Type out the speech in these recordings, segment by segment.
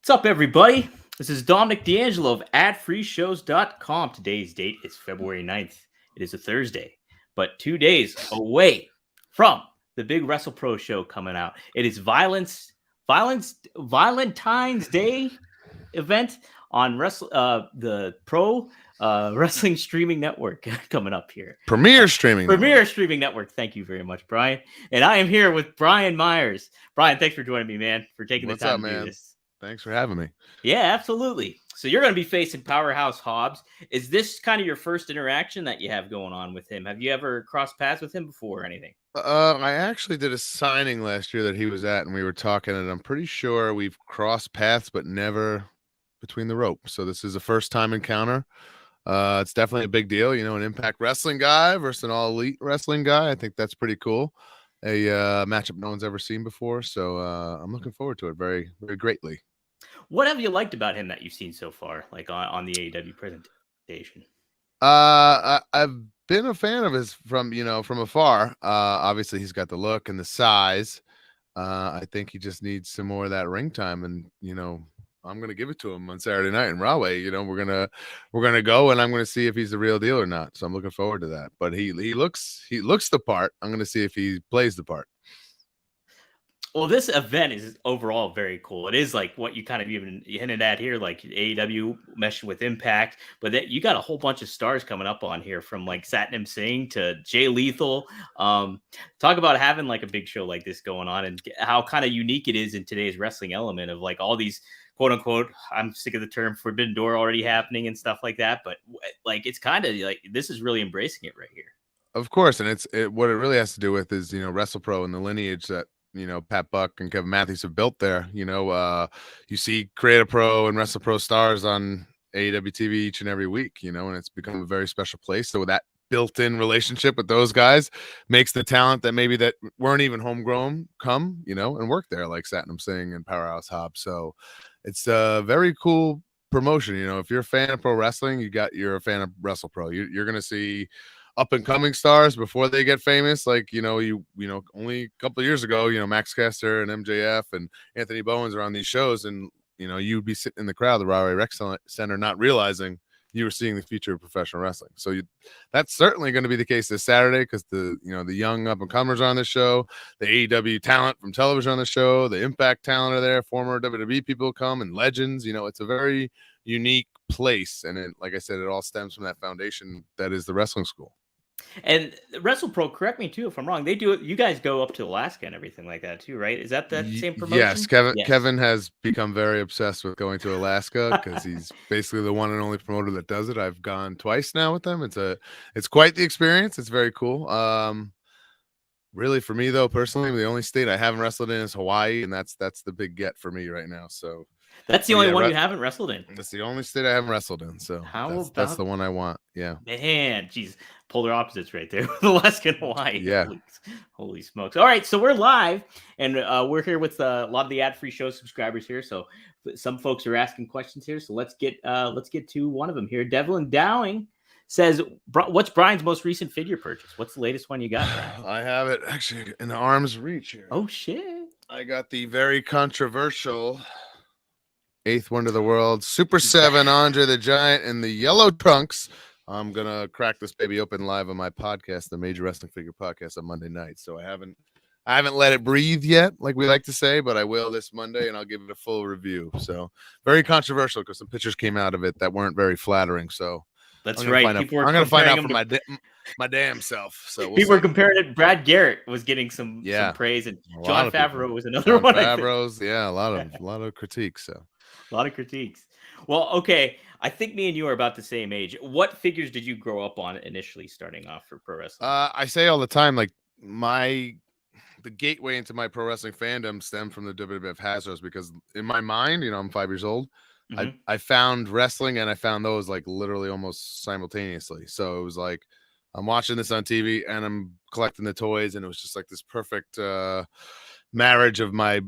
What's up, everybody? This is Dominic DeAngelo of AdFreeShows.com. Today's date is February 9th. It is a Thursday, but 2 days away from the big WrestlePro show coming out. It is Violencitine's Day event on the Pro Wrestling Streaming Network coming up here. Premier Streaming Network. Thank you very much, Brian. And I am here with Brian Myers. Brian, thanks for joining me, man, for taking the time to do this. Thanks for having me. Yeah, absolutely. So you're going to be facing Powerhouse Hobbs. Is this kind of your first interaction that you have going on with him? Have you ever crossed paths with him before or anything? I actually did a signing last year that he was at, and we were talking, and I'm pretty sure we've crossed paths, but never between the ropes. So this is a first-time encounter. It's definitely a big deal, an Impact Wrestling guy versus an All-Elite Wrestling guy. I think that's pretty cool. A matchup no one's ever seen before. So I'm looking forward to it very, very greatly. What have you liked about him that you've seen so far, like on the AEW presentation? I've been a fan of his from afar. Obviously he's got the look and the size. I think he just needs some more of that ring time, and I'm gonna give it to him on Saturday night in Rahway. We're gonna go, and I'm gonna see if he's the real deal or not. So I'm looking forward to that. But he looks the part. I'm gonna see if he plays the part. Well, this event is overall very cool. It is like what you kind of even hinted at here, like AEW meshing with Impact, but you got a whole bunch of stars coming up on here, from like Satnam Singh to Jay Lethal. Talk about having like a big show like this going on, and how kind of unique it is in today's wrestling element of like all these quote unquote, I'm sick of the term, forbidden door already happening and stuff like that. But like, it's kind of like, this is really embracing it right here. Of course. And what it really has to do with is, WrestlePro and the lineage that, Pat Buck and Kevin Matthews have built there. You see Creative Pro and WrestlePro stars on AEW TV each and every week, and it's become a very special place. So that built-in relationship with those guys makes the talent that maybe that weren't even homegrown come, and work there, like Satnam Singh and Powerhouse Hobbs. So it's a very cool promotion. If you're a fan of pro wrestling, you're a fan of WrestlePro. You're going to see up and coming stars before they get famous. Like, only a couple of years ago, Max Caster and MJF and Anthony Bowens are on these shows, and, you'd be sitting in the crowd, the Rahway Rec Center, not realizing you were seeing the future of professional wrestling. So that's certainly going to be the case this Saturday, because the young up and comers are on the show, the AEW talent from television on the show, the Impact talent are there, former WWE people come, and legends. It's a very unique place, and like I said, it all stems from that foundation that is the wrestling school. And WrestlePro, correct me too if I'm wrong, they do it. You guys go up to Alaska and everything like that too, right? Is that same promotion? Yes, Kevin has become very obsessed with going to Alaska, because he's basically the one and only promoter that does it. I've gone twice now with them. It's quite the experience. It's very cool. Really, for me though, personally, the only state I haven't wrestled in is Hawaii, and that's the big get for me right now. So that's the only one you haven't wrestled in. That's the only state I haven't wrestled in. So that's the one I want. Yeah, man, geez, polar opposites right there, Alaska and Hawaii. Yeah, holy smokes! All right, so we're live, and we're here with a lot of the ad-free show subscribers here. So some folks are asking questions here. So let's get to one of them here. Devlin Dowling says, "What's Brian's most recent figure purchase? What's the latest one you got, Brian?" I have it actually in arm's reach here. Oh shit! I got the very controversial Eighth Wonder of the World Super 7 Andre the Giant in the yellow trunks. I'm gonna crack this baby open live on my podcast, the Major Wrestling Figure Podcast, on Monday night. So I haven't let it breathe yet, like we like to say, but I will this Monday, and I'll give it a full review. So very controversial, because some pictures came out of it that weren't very flattering. So that's right. I'm gonna find out for my damn self. So people were comparing it. Brad Garrett was getting some praise, and John Favreau was another one. Favreau's, a lot of critiques. So a lot of critiques. Well, okay. I think me and you are about the same age. What figures did you grow up on initially, starting off for pro wrestling? I say all the time, like the gateway into my pro wrestling fandom stemmed from the WWF Hasbro's, because in my mind, I'm 5 years old. Mm-hmm. I found wrestling, and I found those like literally almost simultaneously. So it was like, I'm watching this on TV and I'm collecting the toys, and it was just like this perfect marriage of my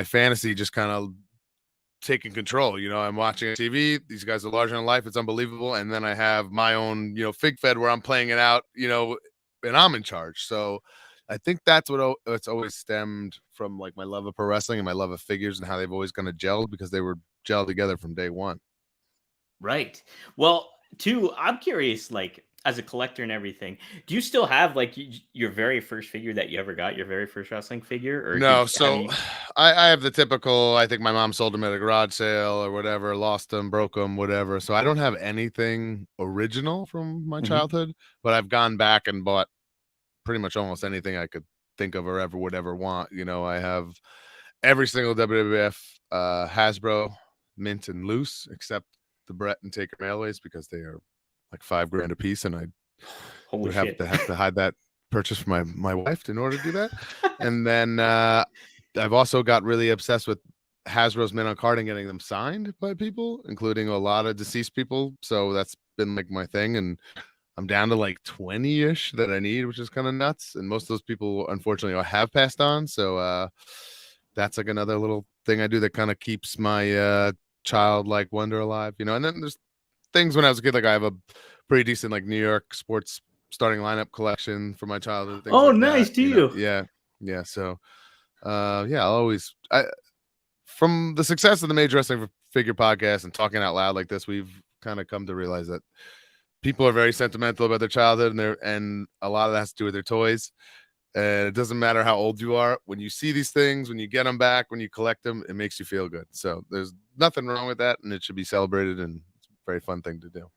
fantasy just kind of taking control. I'm watching TV. These guys are larger than life. It's unbelievable. And then I have my own, fig fed where I'm playing it out, and I'm in charge. So I think that's what it's always stemmed from, like my love of pro wrestling and my love of figures and how they've always kind of gelled, because they were gel together from day one. Right. Well, too, I'm curious, like, as a collector and everything, do you still have like your very first figure that you ever got, your very first wrestling figure, or No, have so you? I have the typical, I think my mom sold them at a garage sale or whatever, lost them, broke them, whatever. So I don't have anything original from my Mhm. childhood, but I've gone back and bought pretty much almost anything I could think of or ever would ever want. You know, I have every single WWF Hasbro mint and loose except the Brett and Taker mailways because they are like $5,000 a piece, and I Holy would have shit! to hide that purchase for my wife in order to do that. And then I've also got really obsessed with Hasbro's men on card and getting them signed by people, including a lot of deceased people. So that's been like my thing, and I'm down to like 20-ish that I need, which is kind of nuts. And most of those people, unfortunately, have passed on. So that's like another little thing I do that kind of keeps my childlike wonder alive, you know. And then there's things when I was a kid, like I have a pretty decent like New York sports starting lineup collection from my childhood, things Oh, like that, nice to you know. you. Yeah. So yeah, I'll always from the success of the Major Wrestling Figure podcast and talking out loud like this, we've kind of come to realize that people are very sentimental about their childhood, and a lot of that has to do with their toys. And it doesn't matter how old you are. When you see these things, when you get them back, when you collect them, it makes you feel good. So there's nothing wrong with that, and it should be celebrated, and it's a very fun thing to do.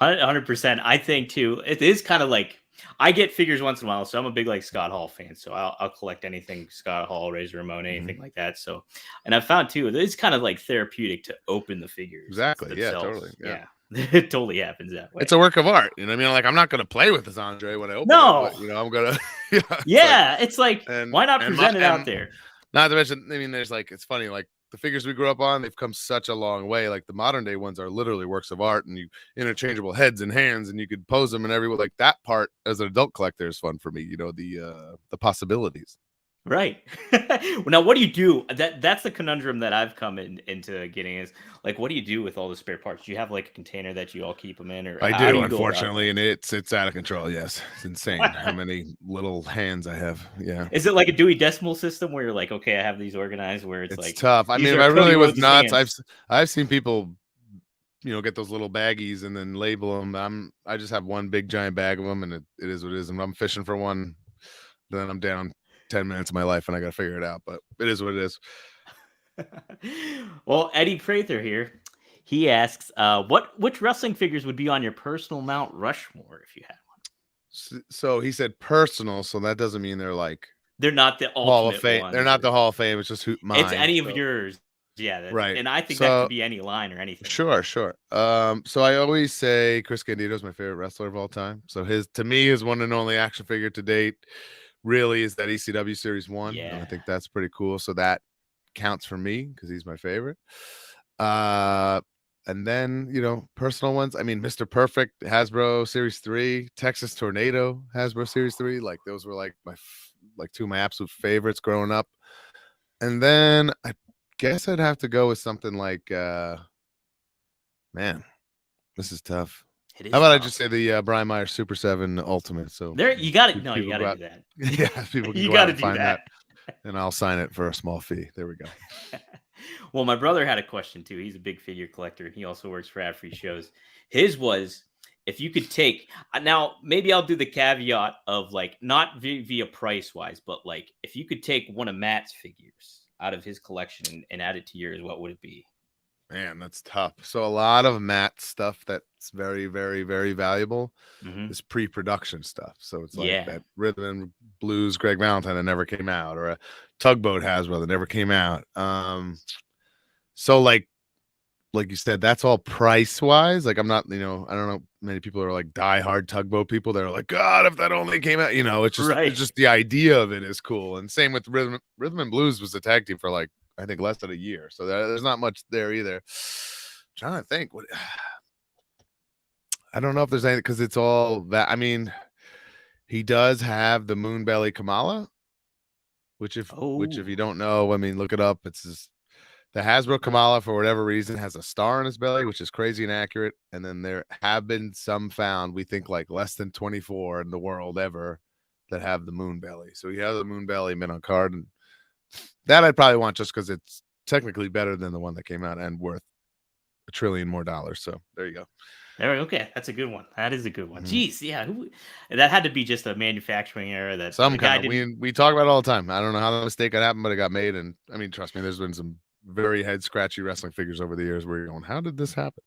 100%. I think too. It is kind of like I get figures once in a while, so I'm a big like Scott Hall fan. So I'll collect anything Scott Hall, Razor Ramon, anything like that. So, and I've found too, it's kind of like therapeutic to open the figures Exactly. Yeah, totally. themselves. Yeah. Yeah, it totally happens that way. It's a work of art. You know what I mean? Like, I'm not going to play with this Andre when I open it, No, but, you know, I'm going to, yeah, yeah, it's like and, why not and, present it out and there? not to mention, I mean, there's like, it's funny, like the figures we grew up on, they've come such a long way. Like the modern day ones are literally works of art, and you interchangeable heads and hands, and you could pose them and everywhere. Like that part as an adult collector is fun for me, you know, the possibilities. Right. Now, what do you do? That's the conundrum that I've come into getting is like, what do you do with all the spare parts? Do you have like a container that you all keep them in, or I how do do, you go about unfortunately, that? and it's out of control. Yes, it's insane how many little hands I have. Yeah. Is it like a Dewey Decimal System where you're like, okay, I have these organized where it's It's like tough. I these mean, if are I Cody really was Rhodes' nuts, hands? I've seen people, you know, get those little baggies and then label them. I just have one big giant bag of them, and it is what it is. And I'm fishing for one, then I'm down 10 minutes of my life, and I got to figure it out. But it is what it is. Well, Eddie Prather here. He asks, which wrestling figures would be on your personal Mount Rushmore if you had one? So he said personal, so that doesn't mean they're like They're not the Hall of ultimate Fame. They're ones, not the or Hall of Fame. It's just it's mine. any of So yours. Yeah, right. and I think that could So be any line or anything. sure. So I always say Chris Candido is my favorite wrestler of all time. So to me, his one and only action figure to date really is that ECW Series 1. And I Yeah. think that's pretty cool. So that counts for me because he's my favorite. And then, you know, personal ones. I mean, Mr. Perfect, Hasbro Series 3, Texas Tornado, Hasbro Series 3. Like those were like two of my absolute favorites growing up. And then I guess I'd have to go with something like man, this is tough. It How is about I tough. just say the Brian Meyer Super 7 Ultimate? So There, you got it. No, you people got go to out. do that. Yeah, people can You go got out to and do find that. that, and I'll sign it for a small fee. There we go. Well, my brother had a question too. He's a big figure collector. He also works for AdFreeShows. His was if you could take now, maybe I'll do the caveat of like not via price wise, but like if you could take one of Matt's figures out of his collection and add it to yours, what would it be? Man, that's tough. So a lot of Matt stuff that's very, very, very valuable Hmm. is pre-production stuff. So it's like Yeah. that rhythm and blues Greg Valentine that never came out, or a tugboat Hasbro that never came out. So like you said, that's all price wise. Like I'm not, you know, I don't know. Many people are like diehard tugboat people. They're like, God, if that only came out, you know, it's Right. just the idea of it is cool. And same with rhythm and blues was a tag team for like I think less than a year. So there's not much there either. Trying to think what I don't know if there's anything because it's all that. I mean, he does have the Moonbelly Kamala, which if Oh, you don't know, I mean, look it up. It's his, the Hasbro Kamala for whatever reason has a star on his belly, which is crazy inaccurate. And then there have been some found, we think like less than 24 in the world ever that have the moon belly. So he has a moon belly mint on card, and that I'd probably want just because it's technically better than the one that came out and worth $1 trillion more. So there you go. Okay, that's a good one. That is a good one. Jeez, yeah, that had to be just a manufacturing error that some the guy kind of didn't. we talk about it all the time. I don't know how the mistake got happened, but it got made. And I mean, trust me, there's been some very head scratchy wrestling figures over the years where you're going, how did this happen?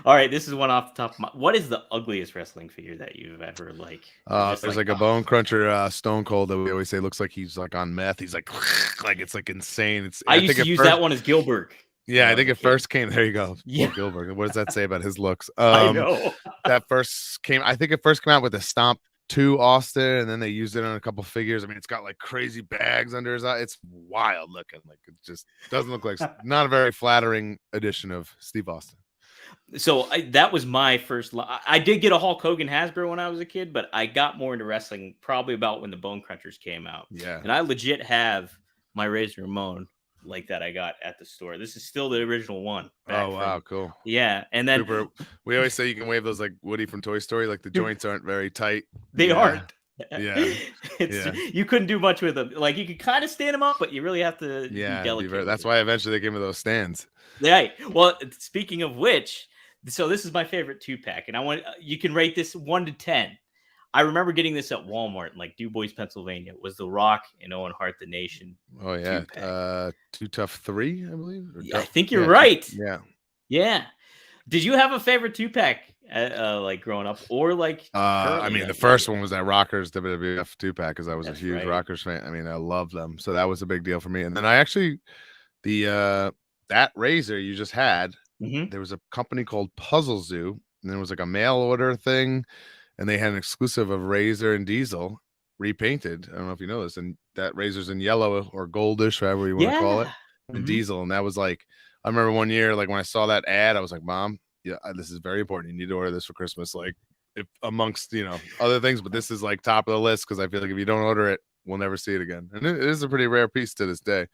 All right, this is one off the top of my. What is the ugliest wrestling figure that you've ever There's like a bone cruncher, Stone Cold, that we always say looks like he's like on meth. He's like like it's like insane. I used to use that one as Gilbert. Yeah, I think it first came. There you go. Yeah, Gilbert. What does that say about his looks? I know. That first came. I think it first came out with a Stomp 2 Austin, and then they used it on a couple figures. I mean, it's got like crazy bags under his eye. It's wild looking. Like it just doesn't look like not a very flattering edition of Steve Austin. So that was my first. I did get a Hulk Hogan Hasbro when I was a kid, but I got more into wrestling probably about when the Bone Crunchers came out. Yeah, and I legit have my Razor Ramon like that I got at the store. This is still the original one. Oh wow, cool. Yeah, and then Super, we always say you can wave those like Woody from Toy Story. Like the joints aren't very tight. They aren't. Yeah. You couldn't do much with them. Like you could kind of stand them up, but you really have to be delicate. That's why eventually they gave me those stands. Yeah. Well, speaking of which, so this is my favorite 2-pack, and I want you can rate this 1 to 10. I remember getting this at Walmart in like DuBois, Pennsylvania. It was The Rock and Owen Hart, the Nation. Oh yeah, Too Tough 3, I believe. I think you're right. Yeah. Did you have a favorite 2-pack like growing up, or like? I mean, the first one was that Rockers WWF 2-pack because I was a huge Rockers fan. I mean, I love them, so that was a big deal for me. And then I actually that Razor you just had. There was a company called Puzzle Zoo, and there was like a mail order thing, and they had an exclusive of Razor and Diesel repainted. I don't know if you know this, and that Razor's in yellow or goldish, however you want to call it, and Diesel. And that was like, I remember one year, like when I saw that ad, I was like, Mom, yeah, this is very important. You need to order this for Christmas, like if amongst other things, but this is like top of the list because I feel like if you don't order it, we'll never see it again. And it is a pretty rare piece to this day.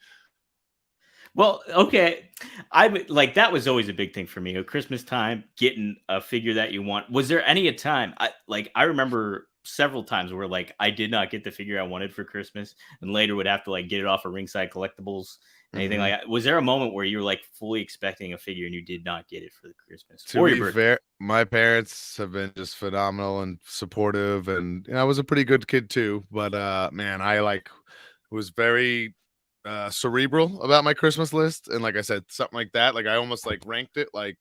Well, okay. I would like that was always a big thing for me. At Christmas time, getting a figure that you want. Was there any time I remember several times where like I did not get the figure I wanted for Christmas and later would have to like get it off of Ringside Collectibles, anything like that. Was there a moment where you were like fully expecting a figure and you did not get it for the Christmas? To be fair, my parents have been just phenomenal and supportive, and I was a pretty good kid too. But man, I was very cerebral about my Christmas list, and like I said, something like that, like I almost like ranked it like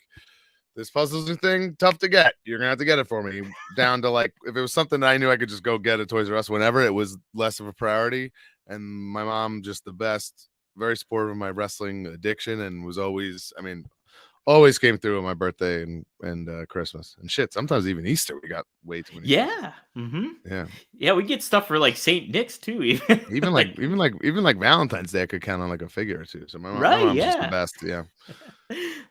this puzzles thing tough to get, you're gonna have to get it for me, down to like if it was something that I knew I could just go get at Toys R Us whenever, it was less of a priority. And my mom, just the best, very supportive of my wrestling addiction, and was always came through on my birthday and Christmas and shit. Sometimes even Easter, we got way too many. Yeah. We get stuff for like Saint Nick's too. Even like Valentine's Day, I could count on like a figure or two. So my mom's just the best. Yeah,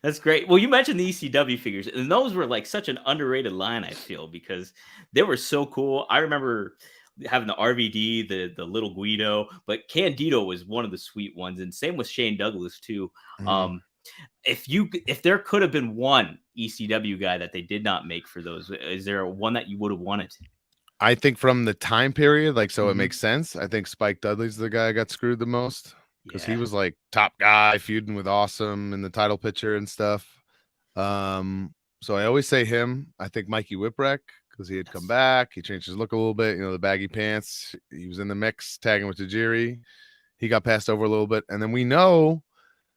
that's great. Well, you mentioned the ECW figures, and those were like such an underrated line, I feel, because they were so cool. I remember having the RVD, the little Guido, but Candido was one of the sweet ones, and same with Shane Douglas too. If there could have been one ECW guy that they did not make for those, is there one that you would have wanted? I think from the time period, like, so it makes sense. I think Spike Dudley's the guy I got screwed the most because he was like top guy feuding with Awesome in the title picture and stuff. So I always say him. I think Mikey Whipwreck because he had come back. He changed his look a little bit, the baggy pants. He was in the mix tagging with Tajiri. He got passed over a little bit. And then we know,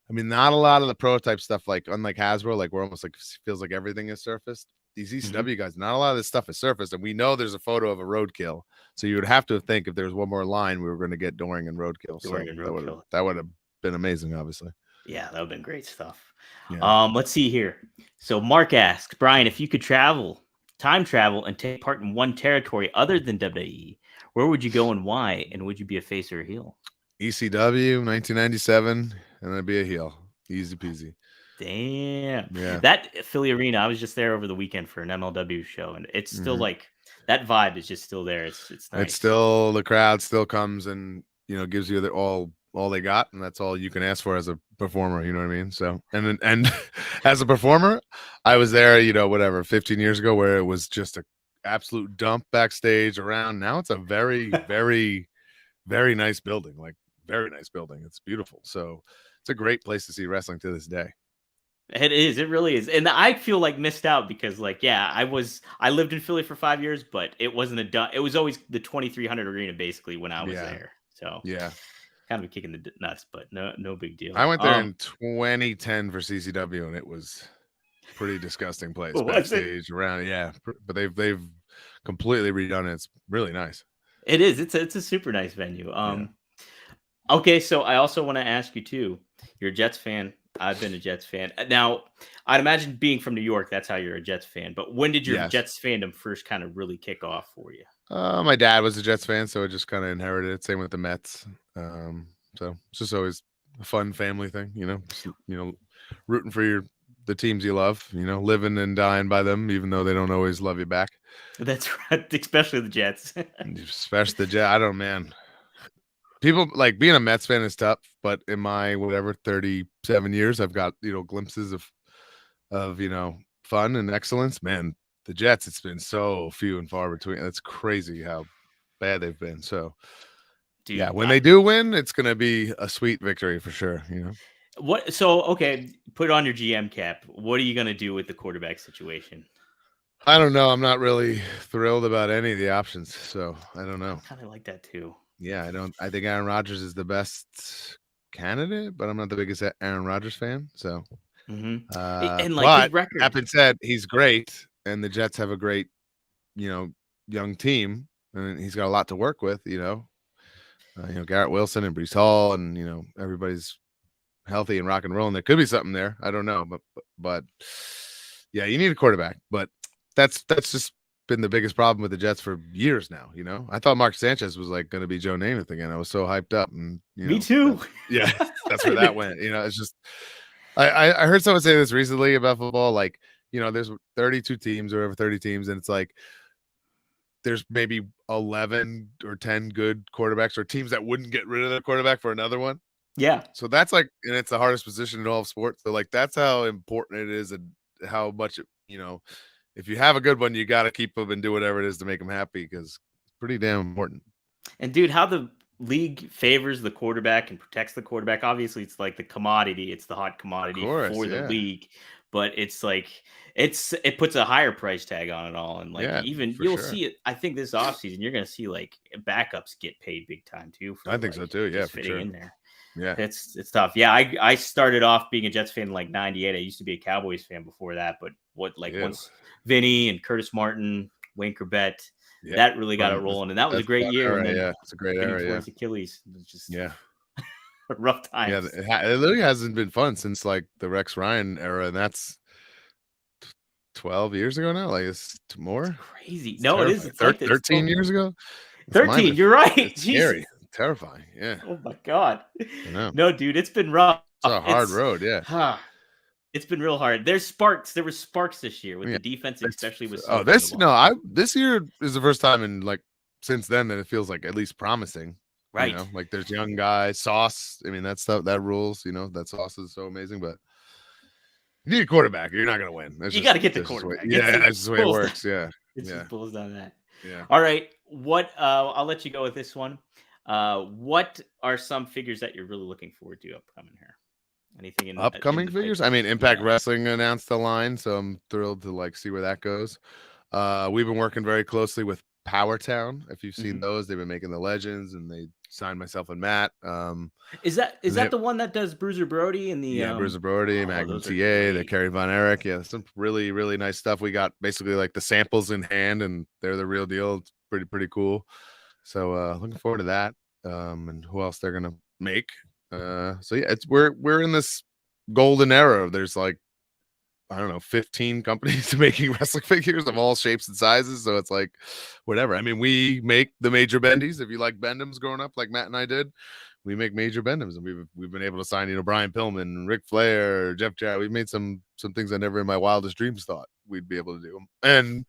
not a lot of the prototype stuff, like unlike Hasbro, like we're almost like feels like everything is surfaced. These ECW guys, not a lot of this stuff is surfaced, and we know there's a photo of a Roadkill. So you would have to think if there's one more line, we were going to get Doring and Roadkill. That would have been amazing, obviously. Yeah, that would have been great stuff. Yeah. Let's see here. So Mark asks, Brian, if you could time travel, and take part in one territory other than WWE, where would you go and why? And would you be a face or a heel? ECW 1997, and I'd be a heel. Easy peasy. Damn. Yeah. That Philly Arena, I was just there over the weekend for an MLW show, and it's still like that vibe is just still there. It's nice. It's still, the crowd still comes and gives you all they got, and that's all you can ask for as a performer, you know what I mean? So and as a performer, I was there 15 years ago, where it was just a absolute dump backstage around. Now it's a very very very nice building, like very nice building. It's beautiful. So it's a great place to see wrestling to this day. It is. It really is. And I feel like missed out because, like, yeah, I lived in Philly for 5 years, but it wasn't it was always the 2300 arena basically when I was there. So yeah, kind of kicking the nuts, but no big deal. I went there in 2010 for CCW, and it was pretty disgusting place backstage around. Yeah, but they've completely redone it. It's really nice. It is. It's a super nice venue. Okay, so I also want to ask you too. You're a Jets fan. I've been a Jets fan. Now, I'd imagine being from New York, that's how you're a Jets fan. But when did your Jets fandom first kind of really kick off for you? My dad was a Jets fan, so I just kind of inherited it. Same with the Mets. So it's just always a fun family thing, just, rooting for the teams you love, living and dying by them, even though they don't always love you back. That's right, especially the Jets. Especially the Jets. I don't, man. People like being a Mets fan is tough, but in my 37 years, I've got glimpses of fun and excellence. Man, the Jets, it's been so few and far between. It's crazy how bad they've been. So, dude, yeah, when they do win, it's gonna be a sweet victory for sure. What? So, okay, put on your GM cap. What are you gonna do with the quarterback situation? I don't know. I'm not really thrilled about any of the options, so I don't know. I kind of like that too. Yeah, I think Aaron Rodgers is the best candidate, but I'm not the biggest Aaron Rodgers fan. So, and like his record, that being said, he's great, and the Jets have a great, young team, and he's got a lot to work with. Garrett Wilson and Breece Hall, and everybody's healthy and rock and roll, and there could be something there. I don't know, but yeah, you need a quarterback, but that's just been the biggest problem with the Jets for years now. I thought Mark Sanchez was like going to be Joe Namath again. I was so hyped up, and me too. That's where that went. It's just I heard someone say this recently about football. Like, there's 32 teams or over 30 teams, and it's like there's maybe 11 or 10 good quarterbacks or teams that wouldn't get rid of their quarterback for another one. Yeah. So that's like, and it's the hardest position in all of sports. So like that's how important it is, and how much if you have a good one, you got to keep them and do whatever it is to make them happy, because it's pretty damn important. And dude, how the league favors the quarterback and protects the quarterback. Obviously, it's like the commodity. It's the hot commodity for the league. But it's like it puts a higher price tag on it all. And like you'll see it. I think this offseason, you're gonna see like backups get paid big time too. I think so too. Yeah, for sure. In there. Yeah, it's tough. Yeah, I started off being a Jets fan in like '98. I used to be a Cowboys fan before that, but once Vinny and Curtis Martin, Wayne Corbett, that really got it rolling, and that was a great year. And then it's a great era. Yeah, Achilles, it was just a rough time. Yeah, it literally hasn't been fun since like the Rex Ryan era, and that's 12 years ago now. Like it's more. It's crazy. It's terrifying. It is. It's 13 years ago. 13. You're right. It's scary. Terrifying. Yeah. Oh my God. No, dude, it's been rough. It's a hard road. Yeah. It's been real hard. There's sparks. There were sparks this year with the defense, especially with. This year is the first time in like since then that it feels like at least promising. Right. Like there's young guys, Sauce. I mean, that stuff that rules. That Sauce is so amazing, but you need a quarterback. You're not gonna win. You got to get the quarterback. That's just the way it works. Yeah. It just pulls down that. Yeah. All right. I'll let you go with this one. What are some figures that you're really looking forward to upcoming here? Anything in upcoming figures? I mean, Impact Wrestling announced the line, so I'm thrilled to like see where that goes. We've been working very closely with Power Town. If you've seen those, they've been making the Legends, and they signed myself and Matt. Is that the one that does Bruiser Brody and the Bruiser Brody, Magnum TA, the Kerry Von Erich? Yeah, some really, really nice stuff. We got basically like the samples in hand, and they're the real deal. It's pretty cool. So looking forward to that. And who else they're gonna make. So yeah, we're in this golden era. There's like, I don't know, 15 companies making wrestling figures of all shapes and sizes. So it's like, whatever. I mean, we make the major bendies. If you like Bendems growing up, like Matt and I did, we make major Bendems, and we've been able to sign, Brian Pillman, Ric Flair, Jeff Jarrett. We've made some things I never in my wildest dreams thought we'd be able to do. And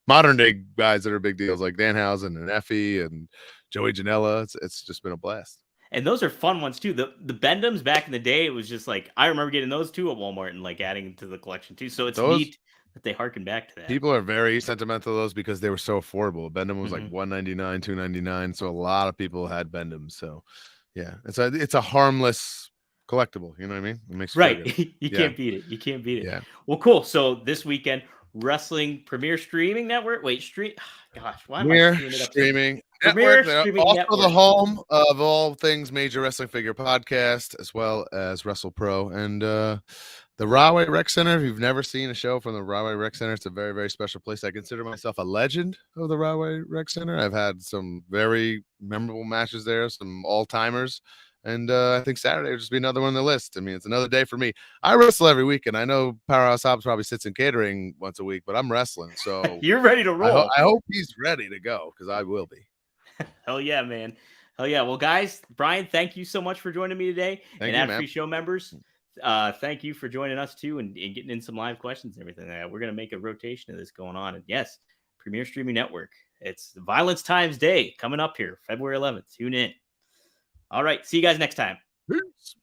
modern day guys that are big deals like Danhausen and Effie and Joey Janela. It's just been a blast. And those are fun ones too. The Bendems back in the day, it was just like, I remember getting those too at Walmart and like adding to the collection too. So it's neat that they harken back to that. People are very sentimental to those because they were so affordable. Bendem was like $199, $299. So a lot of people had Bendems. So Yeah, it's a harmless collectible. You know what I mean? It makes you feel Right. good. You Yeah. can't beat it. You can't beat it. Yeah. Well, cool. So this weekend, Wrestling Premier Streaming Network. Wait, Gosh, why am I Premier screwing it up? Streaming Network. Premier They're Streaming also the Network. home of all things major wrestling figure podcast, as well as WrestlePro and the Rahway Rec Center. If you've never seen a show from the Rahway Rec Center, it's a very, very special place. I consider myself a legend of the Rahway Rec Center. I've had some very memorable matches there, some all timers. And I think Saturday will just be another one on the list. I mean, it's another day for me. I wrestle every weekend. I know Powerhouse Hobbs probably sits in catering once a week, but I'm wrestling. So You're ready to roll. I hope he's ready to go because I will be. Hell yeah, man. Hell yeah. Well, guys, Brian, thank you so much for joining me today. Thank and you, Free man. Show members, thank you for joining us too and getting in some live questions and everything. We're going to make a rotation of this going on. And yes, Premier Streaming Network. It's Violence Times Day coming up here, February 11th. Tune in. All right. See you guys next time. Peace.